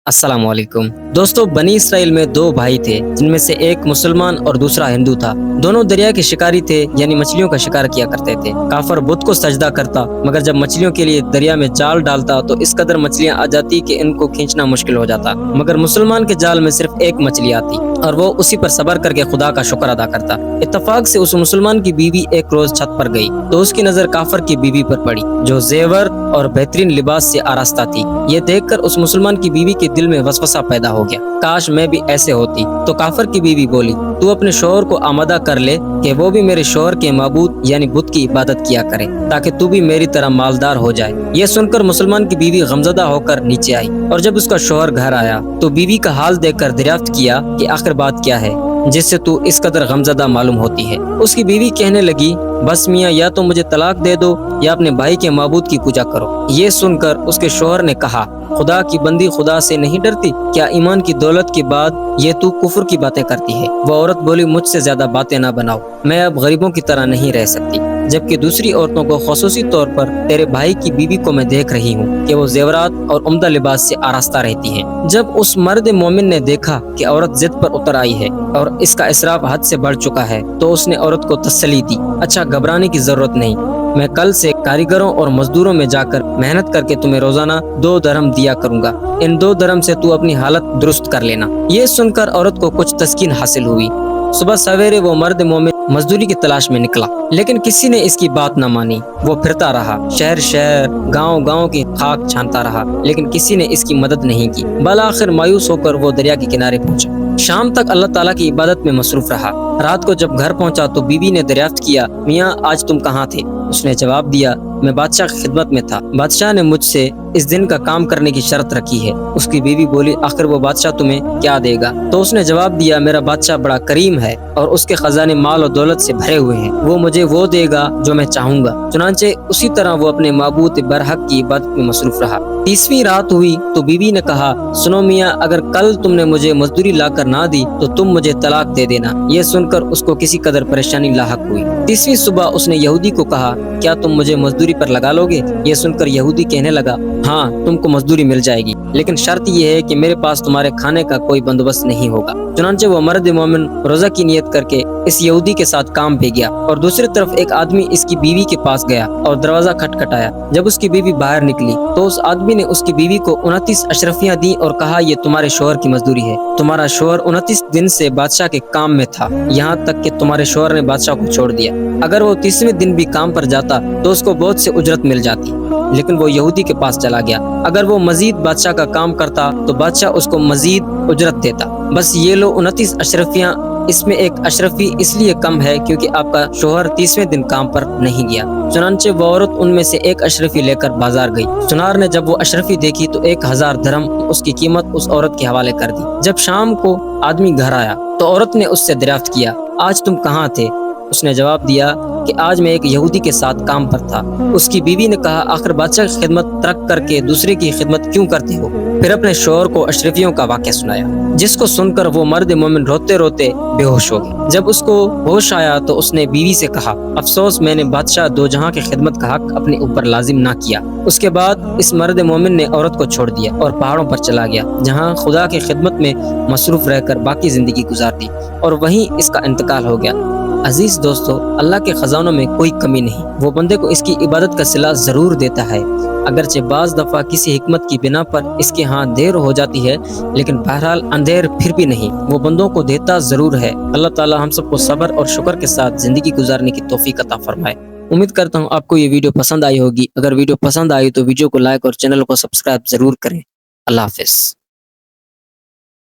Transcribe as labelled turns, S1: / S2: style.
S1: अस्सलाम वालेकुम। दोस्तों, बनी इसराइल में दो भाई थे जिनमें से एक मुसलमान और दूसरा हिंदू था। दोनों दरिया के शिकारी थे, यानी मछलियों का शिकार किया करते थे। काफर बुत को सजदा करता, मगर जब मछलियों के लिए दरिया में जाल डालता तो इस कदर मछलियां आ जाती कि इनको खींचना मुश्किल हो जाता। मगर मुसलमान के जाल में सिर्फ एक मछली आती और वो उसी पर सब्र करके खुदा का शुक्र अदा करता। इत्तफाक से उस मुसलमान की बीवी एक रोज छत पर गई तो उसकी नजर काफर की बीवी पर पड़ी, जो जेवर और बेहतरीन लिबास से आरास्ता थी। ये देखकर उस मुसलमान की बीवी के दिल में वसवसा पैदा हो गया, काश मैं भी ऐसे होती। तो काफर की बीवी बोली, तू अपने शोहर को आमादा कर ले कि वो भी मेरे शोहर के माबूद यानी बुत की इबादत किया करे, ताकि तू भी मेरी तरह मालदार हो जाए। ये सुनकर मुसलमान की बीवी गमजदा होकर नीचे आई और जब उसका शोहर घर आया तो बीवी का हाल देखकर दरियाफ्त किया कि आखिर बात क्या है जिससे तू इस कदर गमजदा मालूम होती है। उसकी बीवी कहने लगी, बस मियाँ, या तो मुझे तलाक दे दो या अपने भाई के माबूद की पूजा करो। ये सुनकर उसके शोहर ने कहा, खुदा की बंदी खुदा से नहीं डरती? क्या ईमान की दौलत के बाद ये तू कुफ्र की बातें करती है? वो औरत बोली, मुझसे ज्यादा बातें ना बनाओ, मैं अब गरीबों की तरह नहीं रह सकती। जबकि दूसरी औरतों को खसूसी तौर पर तेरे भाई की बीवी को मैं देख रही हूँ कि वो जेवरात और उम्दा लिबास से आरास्ता रहती है। जब उस मर्द मोमिन ने देखा कि औरत जिद पर उतर आई है और इसका इसराफ हद से बढ़ चुका है तो उसने औरत को तसल्ली दी, अच्छा घबराने की जरूरत नहीं, मैं कल से कारीगरों और मजदूरों में जाकर मेहनत करके तुम्हें रोजाना 2 दरहम दिया करूंगा, इन 2 दरहम से तू अपनी हालत दुरुस्त कर लेना। ये सुनकर औरत को कुछ तस्कीन हासिल हुई। सुबह सवेरे वो मर्द मोमिन मजदूरी की तलाश में निकला, लेकिन किसी ने इसकी बात न मानी। वो फिरता रहा, शहर शहर गांव गांव की खाक छानता रहा, लेकिन किसी ने इसकी मदद नहीं की। बल आखिर मायूस होकर वो दरिया के किनारे पहुंचा। शाम तक अल्लाह ताला की इबादत में मसरूफ रहा। रात को जब घर पहुंचा तो बीवी ने दरियाफ्त किया, मियाँ आज तुम कहाँ थे? उसने जवाब दिया, मैं बादशाह की खिदमत में था, बादशाह ने मुझसे इस दिन का काम करने की शर्त रखी है। उसकी बीवी बोली, आखिर वो बादशाह तुम्हें क्या देगा? तो उसने जवाब दिया, मेरा बादशाह बड़ा करीम है और उसके खजाने माल और दौलत से भरे हुए हैं, वो मुझे वो देगा जो मैं चाहूंगा। चुनांचे उसी तरह वो अपने माबूद बरहक की इबादत में मसरूफ रहा। 30वीं रात हुई तो बीवी ने कहा, सुनो मियाँ, अगर कल तुमने मुझे मजदूरी लाकर ना दी तो तुम मुझे तलाक दे देना। ये सुनकर उसको किसी कदर परेशानी लाहक हुई। 30वीं सुबह उसने यहूदी को कहा, क्या तुम मुझे मजदूरी पर लगा लोगे? ये सुनकर यहूदी कहने लगा, हाँ तुमको मजदूरी मिल जाएगी, लेकिन शर्त यह है कि मेरे पास तुम्हारे खाने का कोई बंदोबस्त नहीं होगा। चुनांचे वो मर्द मोमिन रोजा की नियत करके इस यहूदी के साथ काम पे गया और दूसरी तरफ एक आदमी इसकी बीवी के पास गया और दरवाजा खटखटाया। जब उसकी बीवी बाहर निकली तो उस आदमी ने उसकी बीवी को 29 अशरफियां दी और कहा, ये तुम्हारे शोहर की मजदूरी है। तुम्हारा शोहर 29 दिन से बादशाह के काम में था, यहाँ तक कि तुम्हारे शोहर ने बादशाह को छोड़ दिया। अगर वो 30वें दिन भी काम पर जाता तो उसको बहुत से उजरत मिल जाती, लेकिन वो यहूदी के पास चला गया। अगर वो मजीद बादशाह का काम करता तो बादशाह उसको मजीद उजरत देता। बस ये लो 29 अशरफियां, इसमें एक अशरफी इसलिए कम है क्योंकि आपका शोहर 30वें दिन काम पर नहीं गया। चुनांचे वो औरत उनमें से एक अशरफी लेकर बाजार गई। सुनार ने जब वो अशरफी देखी तो 1000 दरहम उसकी कीमत उस औरत के हवाले कर दी। जब शाम को आदमी घर आया तो औरत ने उससे दरियाफ्त किया, आज तुम कहाँ थे? उसने जवाब दिया कि आज मैं एक यहूदी के साथ काम पर था। उसकी बीवी ने कहा, आखिर बादशाह की खिदमत तर्क करके दूसरे की खिदमत क्यों करते हो? फिर अपने शोहर को अशरफियों का वाक़या सुनाया, जिसको सुनकर वो मर्द मोमिन रोते रोते बेहोश हो गया। जब उसको होश आया तो उसने बीवी से कहा, अफसोस मैंने बादशाह दो जहां की खिदमत का हक अपने ऊपर लाजिम ना किया। उसके बाद इस मर्द मोमिन ने औरत को छोड़ दिया और पहाड़ों पर चला गया, जहाँ खुदा की खिदमत में मसरूफ रहकर बाकी जिंदगी गुजार दी और वहीं इसका इंतकाल हो गया। अजीज दोस्तों, अल्लाह के खजानों में कोई कमी नहीं, वो बंदे को इसकी इबादत का सिला जरूर देता है। अगरचे बाज दफा किसी हिकमत की बिना पर इसके हाथ देर हो जाती है, लेकिन बहरहाल अंधेर फिर भी नहीं, वो बंदों को देता जरूर है। अल्लाह ताला हम सबको सब्र और शुक्र के साथ जिंदगी गुजारने की तौफीक अता फरमाए। उम्मीद करता हूँ आपको ये वीडियो पसंद आई होगी। अगर वीडियो पसंद आई तो वीडियो को लाइक और चैनल को सब्सक्राइब जरूर करें। अल्लाह हाफिज।